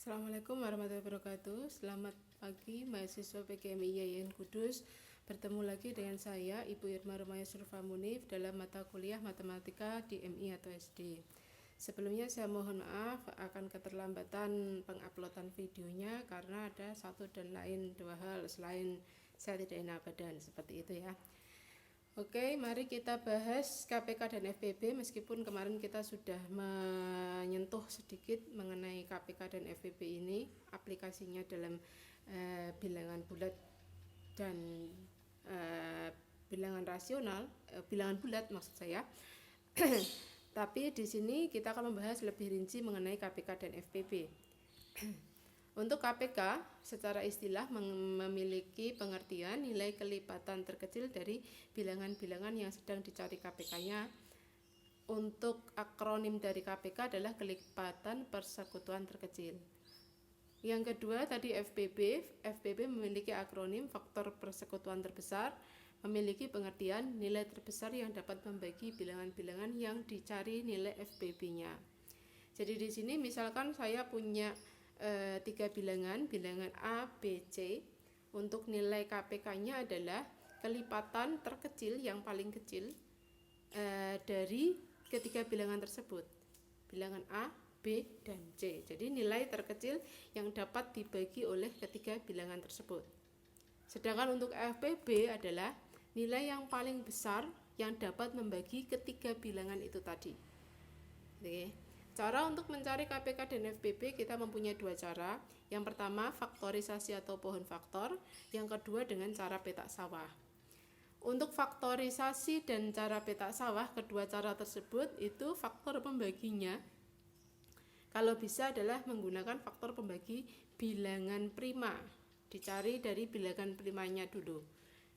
Assalamualaikum warahmatullahi wabarakatuh. Selamat pagi mahasiswa PGMI IAIN Kudus. Bertemu lagi dengan saya Ibu Irma Rumaya Surfa Munif dalam mata kuliah Matematika di MI atau SD. Sebelumnya saya mohon maaf akan keterlambatan penguploadan videonya karena ada satu dan lain dua hal selain saya tidak enak badan, seperti itu ya. Oke, mari kita bahas KPK dan FPB. Meskipun kemarin kita sudah menyentuh sedikit mengenai KPK dan FPB ini, aplikasinya dalam bilangan bulat dan bilangan rasional, bilangan bulat maksud saya. Tapi di sini kita akan membahas lebih rinci mengenai KPK dan FPB. Untuk KPK secara istilah memiliki pengertian nilai kelipatan terkecil dari bilangan-bilangan yang sedang dicari KPK-nya. Untuk akronim dari KPK adalah kelipatan persekutuan terkecil. Yang kedua tadi FPB. FPB memiliki akronim faktor persekutuan terbesar, memiliki pengertian nilai terbesar yang dapat membagi bilangan-bilangan yang dicari nilai FPB-nya. Jadi di sini misalkan saya punya tiga bilangan A, B, C. Untuk nilai KPK-nya adalah kelipatan terkecil yang paling kecil dari ketiga bilangan tersebut, bilangan A, B, dan C. Jadi nilai terkecil yang dapat dibagi oleh ketiga bilangan tersebut. Sedangkan untuk FPB adalah nilai yang paling besar yang dapat membagi ketiga bilangan itu tadi. Oke. Cara untuk mencari KPK dan FPB kita mempunyai dua cara. Yang pertama faktorisasi atau pohon faktor, yang kedua dengan cara petak sawah. Untuk faktorisasi dan cara petak sawah, kedua cara tersebut itu faktor pembaginya kalau bisa adalah menggunakan faktor pembagi bilangan prima. Dicari dari bilangan primanya dulu,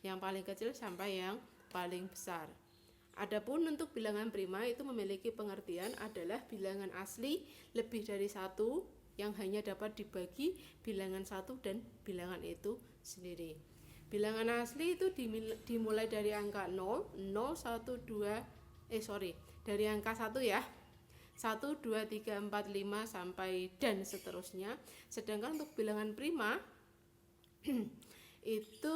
yang paling kecil sampai yang paling besar. Adapun untuk bilangan prima itu memiliki pengertian adalah bilangan asli lebih dari satu yang hanya dapat dibagi bilangan satu dan bilangan itu sendiri. Bilangan asli itu dimulai dari angka 0, 0, 1, 2, dari angka 1 ya. 1, 2, 3, 4, 5 sampai dan seterusnya. Sedangkan untuk bilangan prima itu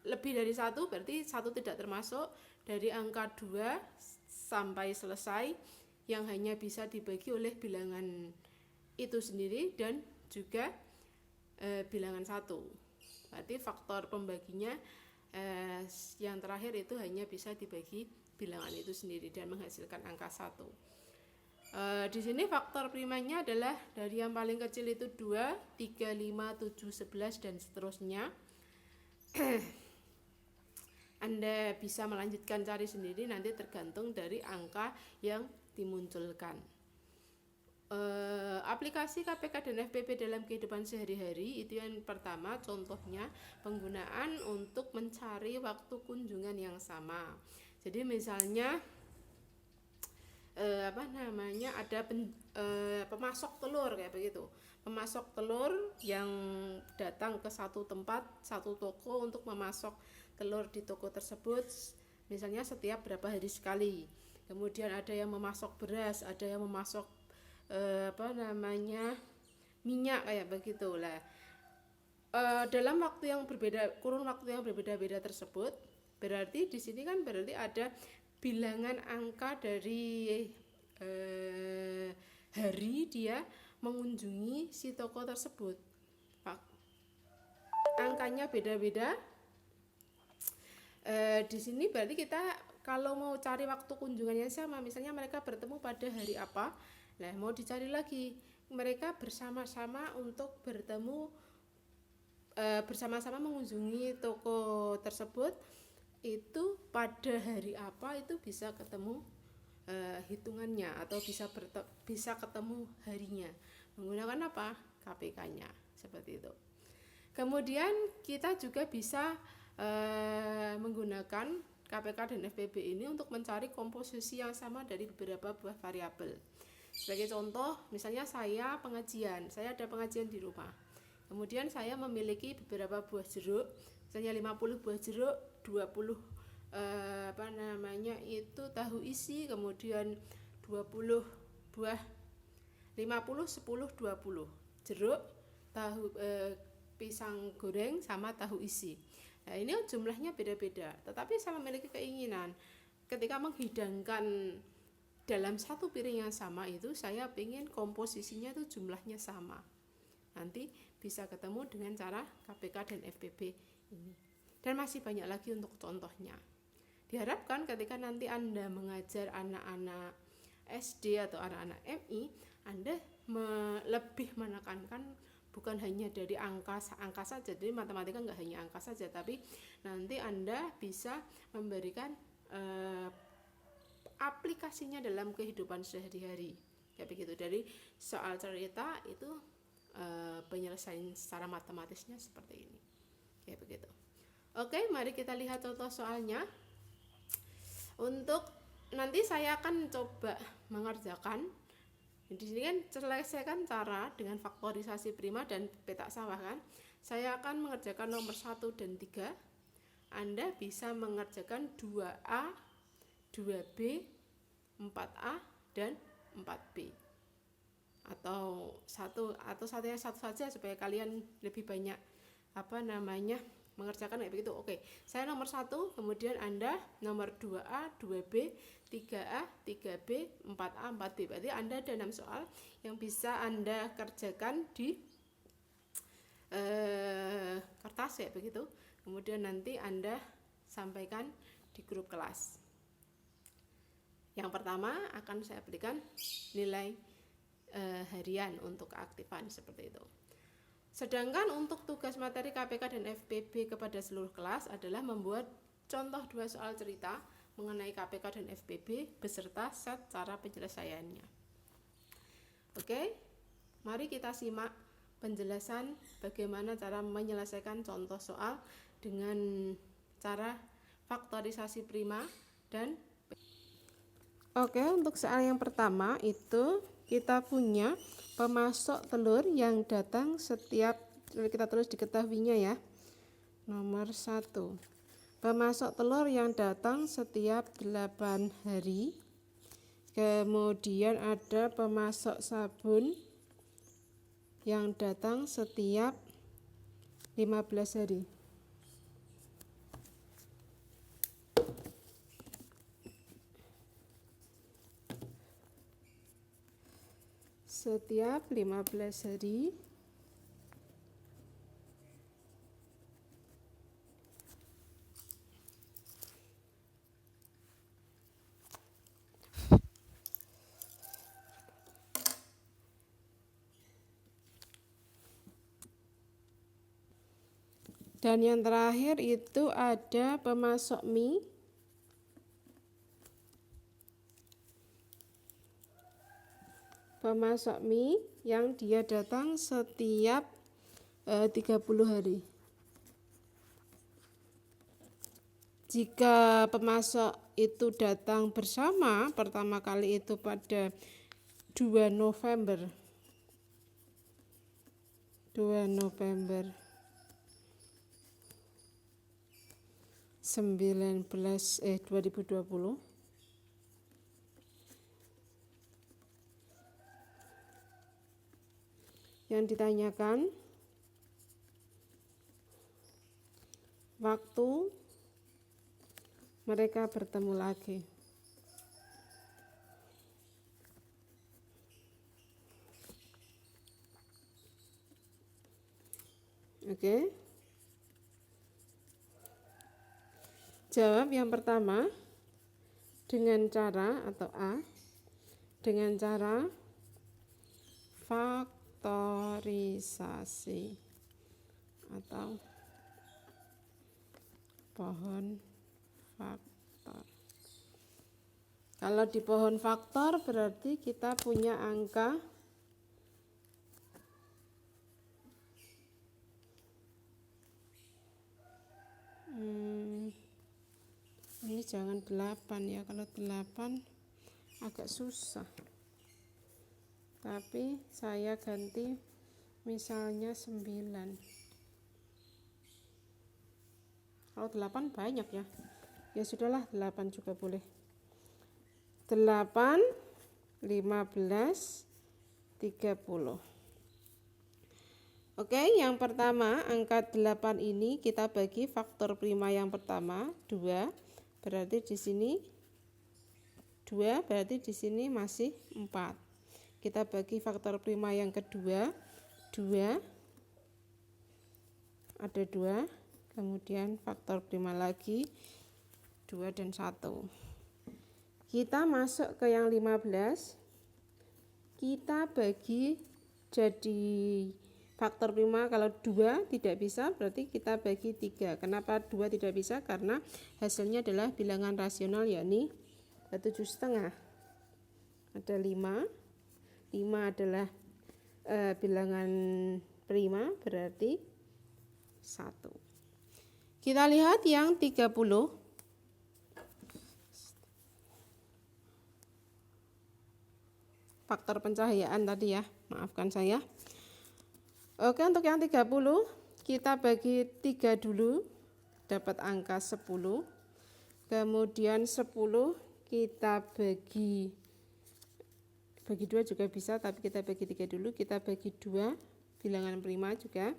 lebih dari 1, berarti 1 tidak termasuk, dari angka 2 sampai selesai yang hanya bisa dibagi oleh bilangan itu sendiri dan juga bilangan 1. Berarti faktor pembaginya yang terakhir itu hanya bisa dibagi bilangan itu sendiri dan menghasilkan angka 1. Di sini faktor primanya adalah dari yang paling kecil itu 2, 3, 5, 7, 11 dan seterusnya. Anda bisa melanjutkan cari sendiri, nanti tergantung dari angka yang dimunculkan. Aplikasi KPK dan FPB dalam kehidupan sehari-hari itu yang pertama, contohnya penggunaan untuk mencari waktu kunjungan yang sama. Jadi misalnya ada pemasok telur kayak begitu. Pemasok telur yang datang ke satu tempat, satu toko untuk memasok telur di toko tersebut, misalnya setiap berapa hari sekali. Kemudian ada yang memasok beras, ada yang memasok minyak kayak begitulah. Dalam waktu yang berbeda, kurun waktu yang berbeda-beda tersebut, berarti di sini kan berarti ada bilangan angka dari hari dia mengunjungi si toko tersebut. Angkanya beda-beda. Di sini berarti kita kalau mau cari waktu kunjungannya sama, misalnya mereka bertemu pada hari apa, nah mau dicari lagi mereka bersama-sama untuk bertemu bersama-sama mengunjungi toko tersebut itu pada hari apa, itu bisa ketemu hitungannya atau bisa ketemu harinya menggunakan apa, KPK-nya seperti itu. Kemudian kita juga bisa menggunakan KPK dan FPB ini untuk mencari komposisi yang sama dari beberapa buah variabel. Sebagai contoh, misalnya saya ada pengajian di rumah. Kemudian saya memiliki beberapa buah jeruk, misalnya 50 buah jeruk, 20 itu tahu isi, kemudian 20 buah 50, 10, 20. jeruk, pisang goreng sama tahu isi. Nah, ini jumlahnya beda-beda, tetapi saya memiliki keinginan ketika menghidangkan dalam satu piring yang sama itu, saya ingin komposisinya itu jumlahnya sama. Nanti bisa ketemu dengan cara KPK dan FPB ini. Dan masih banyak lagi untuk contohnya. Diharapkan ketika nanti Anda mengajar anak-anak SD atau anak-anak MI, Anda lebih menekankan bukan hanya dari angka saja. Jadi matematika nggak hanya angka saja, tapi nanti Anda bisa memberikan aplikasinya dalam kehidupan sehari-hari. Kayak begitu. Dari soal cerita itu penyelesaian secara matematisnya seperti ini. Kayak begitu. Oke, mari kita lihat contoh soalnya. Untuk nanti saya akan coba mengerjakan. Di sini kan selesaikan cara dengan faktorisasi prima dan petak sawah kan. Saya akan mengerjakan nomor 1 dan 3. Anda bisa mengerjakan 2A, 2B, 4A dan 4B. Atau satunya satu saja supaya kalian lebih banyak mengerjakan kayak begitu. Oke, saya nomor 1, kemudian Anda nomor 2A, 2B, 3A, 3B, 4A, 4B. Berarti Anda ada 6 soal yang bisa Anda kerjakan di kertas ya begitu. Kemudian nanti Anda sampaikan di grup kelas. Yang pertama akan saya berikan nilai harian untuk keaktifan seperti itu. Sedangkan untuk tugas materi KPK dan FPB kepada seluruh kelas adalah membuat contoh 2 soal cerita mengenai KPK dan FPB beserta set cara penyelesaiannya. Oke, mari kita simak penjelasan bagaimana cara menyelesaikan contoh soal dengan cara faktorisasi prima dan Oke, untuk soal yang pertama itu kita punya pemasok telur yang datang setiap, kita tulis diketahuinya ya. Nomor 1. Pemasok telur yang datang setiap 8 hari. Kemudian ada pemasok sabun yang datang setiap 15 hari. Setiap 15 hari dan yang terakhir itu ada pemasok mie yang dia datang setiap 30 hari. Jika pemasok itu datang bersama, pertama kali itu pada 2 November 2020, yang ditanyakan waktu mereka bertemu lagi. Oke. Jawab yang pertama dengan cara atau A, dengan cara faktorisasi atau pohon faktor. Kalau di pohon faktor berarti kita punya angka ini jangan 8 ya, kalau 8 agak susah. Tapi saya ganti misalnya 9. Kalau 8 banyak ya. Ya sudahlah, 8 juga boleh. 8, 15, 30. Oke, yang pertama angka 8 ini kita bagi faktor prima yang pertama 2, berarti di sini 2, berarti di sini masih 4. Kita bagi faktor prima yang kedua 2, ada 2, kemudian faktor prima lagi 2 dan 1. Kita masuk ke yang 15, kita bagi jadi faktor prima. Kalau 2 tidak bisa berarti kita bagi 3. Kenapa 2 tidak bisa? Karena hasilnya adalah bilangan rasional, yakni 7,5. Ada 5. 5 adalah bilangan prima, berarti 1. Kita lihat yang 30. Faktor pencahayaan tadi ya, maafkan saya. Oke, untuk yang 30 kita bagi 3 dulu, dapat angka 10. Kemudian 10 kita bagi 2 juga bisa, tapi kita bagi 3 dulu. Kita bagi 2, bilangan prima juga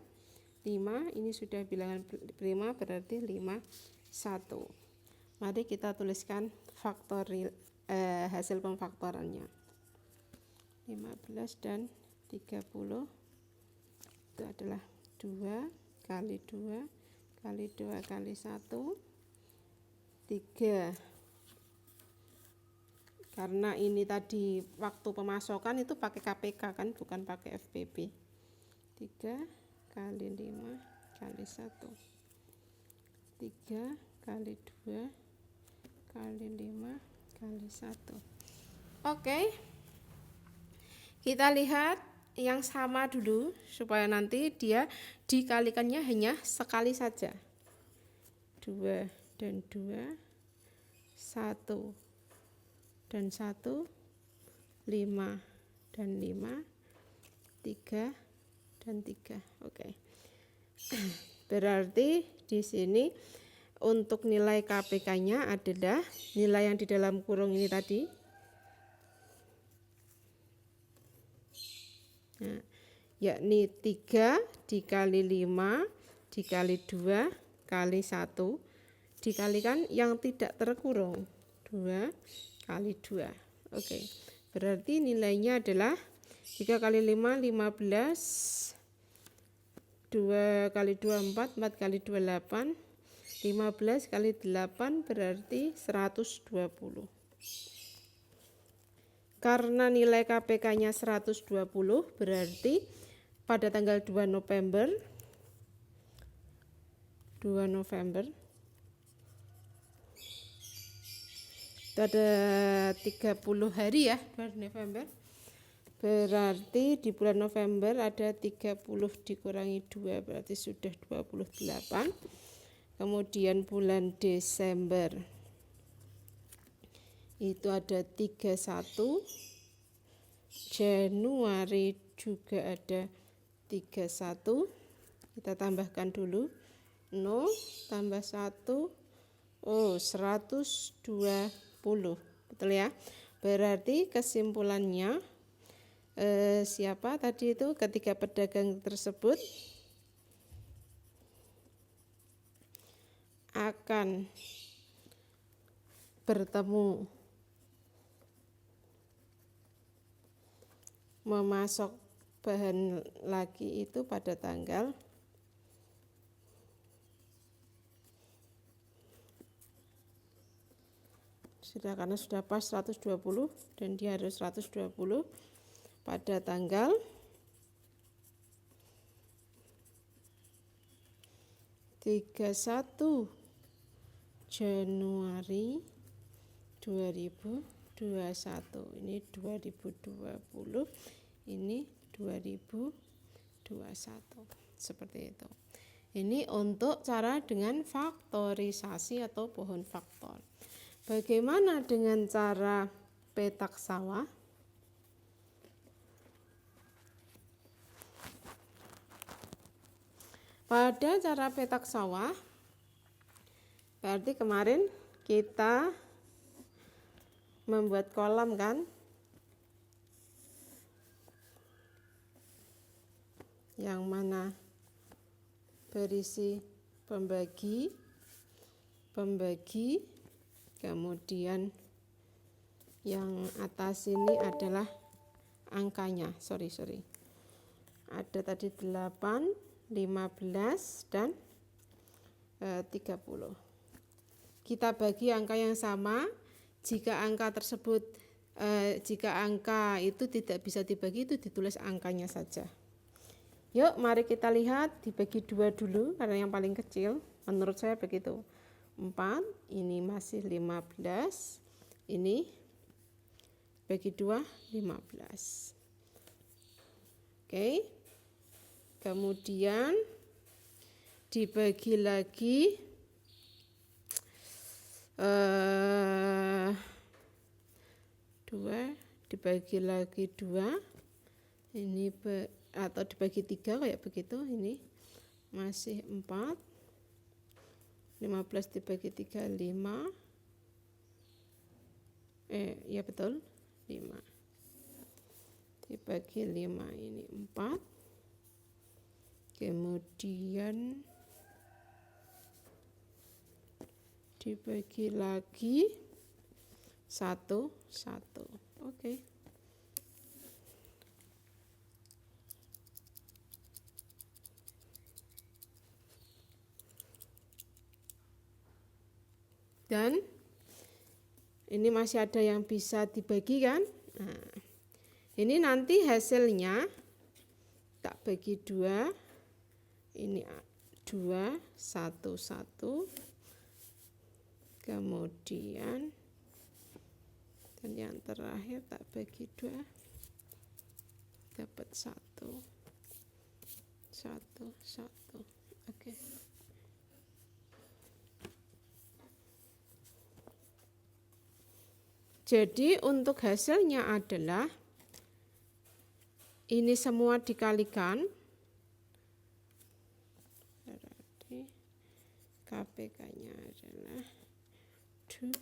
5, ini sudah bilangan prima, berarti 5, 1. Mari kita tuliskan hasil pemfaktorannya. 15 dan 30 itu adalah 2 kali 2 kali 2 kali 1, 3. Karena ini tadi waktu pemasokan itu pakai KPK kan, bukan pakai FPP. 3 kali 5 kali 1, 3 kali 2 kali 5 kali 1. Oke, kita lihat yang sama dulu supaya nanti dia dikalikannya hanya sekali saja. 2 dan 2, 1 dan 1, 5 dan 5, 3 dan 3. Oke. Berarti di sini untuk nilai KPK-nya adalah nilai yang di dalam kurung ini tadi. Nah, yakni 3 dikali 5 dikali 2 kali 1 dikalikan yang tidak terkurung, 2 kali 2. Oke, berarti nilainya adalah 3 kali 5, 15, 2 kali 2, 4, 4 kali 2, 8, 15 kali 8 berarti 120. Karena nilai KPK-nya 120, berarti pada tanggal 2 November itu ada 30 hari ya, 2 November. Berarti di bulan November ada 30 dikurangi 2 berarti sudah 28. Kemudian bulan Desember itu ada 31, Januari juga ada 31, kita tambahkan dulu 0 tambah 1, 120, betul ya. Berarti kesimpulannya siapa tadi itu, ketiga pedagang tersebut akan bertemu memasok bahan lagi itu pada tanggal karena sudah pas 120 dan dia harus 120 pada tanggal 31 Januari 2021. Ini 2020, ini 2021. Seperti itu. Ini untuk cara dengan faktorisasi atau pohon faktor. Bagaimana dengan cara petak sawah? Pada cara petak sawah, berarti kemarin kita membuat kolam kan? yang mana berisi pembagi, kemudian yang atas ini adalah angkanya, ada tadi 8, 15 dan 30. Kita bagi angka yang sama. Jika angka tersebut jika angka itu tidak bisa dibagi, itu ditulis angkanya saja. Yuk mari kita lihat, dibagi 2 dulu karena yang paling kecil, menurut saya begitu. 4, ini masih 15, ini bagi 2, 15. Oke. Kemudian dibagi lagi 2, dibagi lagi 2, ini atau dibagi 3 kayak begitu, ini masih 4, 15 dibagi 3, 5, ya betul, 5, dibagi 5 ini 4, kemudian dibagi lagi 1, 1. Oke. Dan ini masih ada yang bisa dibagi kan? Nah, ini nanti hasilnya tak bagi 2, ini 2, 1, 1, kemudian dan yang terakhir tak bagi 2, dapat 1, 1, 1. Oke. Jadi untuk hasilnya adalah ini semua dikalikan, berarti KPK-nya adalah 2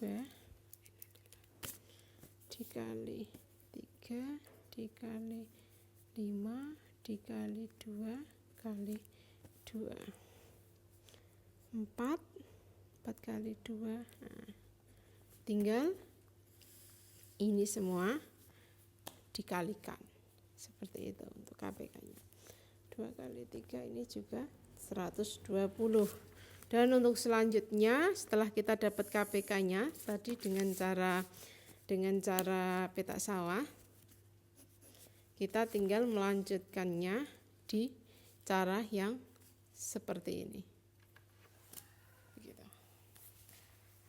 dikali 3 dikali 5 dikali 2 kali 2, 4 kali 2. Nah, tinggal ini semua dikalikan seperti itu untuk KPK-nya. 2 kali 3 ini juga 120. Dan untuk selanjutnya setelah kita dapat KPK-nya tadi dengan cara petak sawah, kita tinggal melanjutkannya di cara yang seperti ini. Begitu.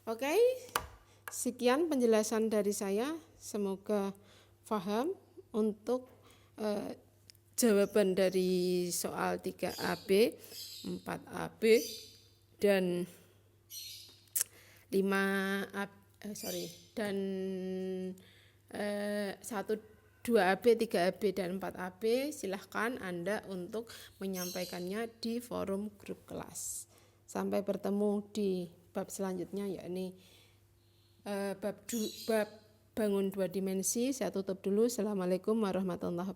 Oke. Sekian penjelasan dari saya, semoga paham untuk jawaban dari soal 3AB, 4AB, dan 2AB, 3AB, dan 4AB. Silahkan Anda untuk menyampaikannya di forum grup kelas. Sampai bertemu di bab selanjutnya, yakni bab bangun 2 dimensi. Saya tutup dulu. Assalamualaikum warahmatullahi wabarakatuh.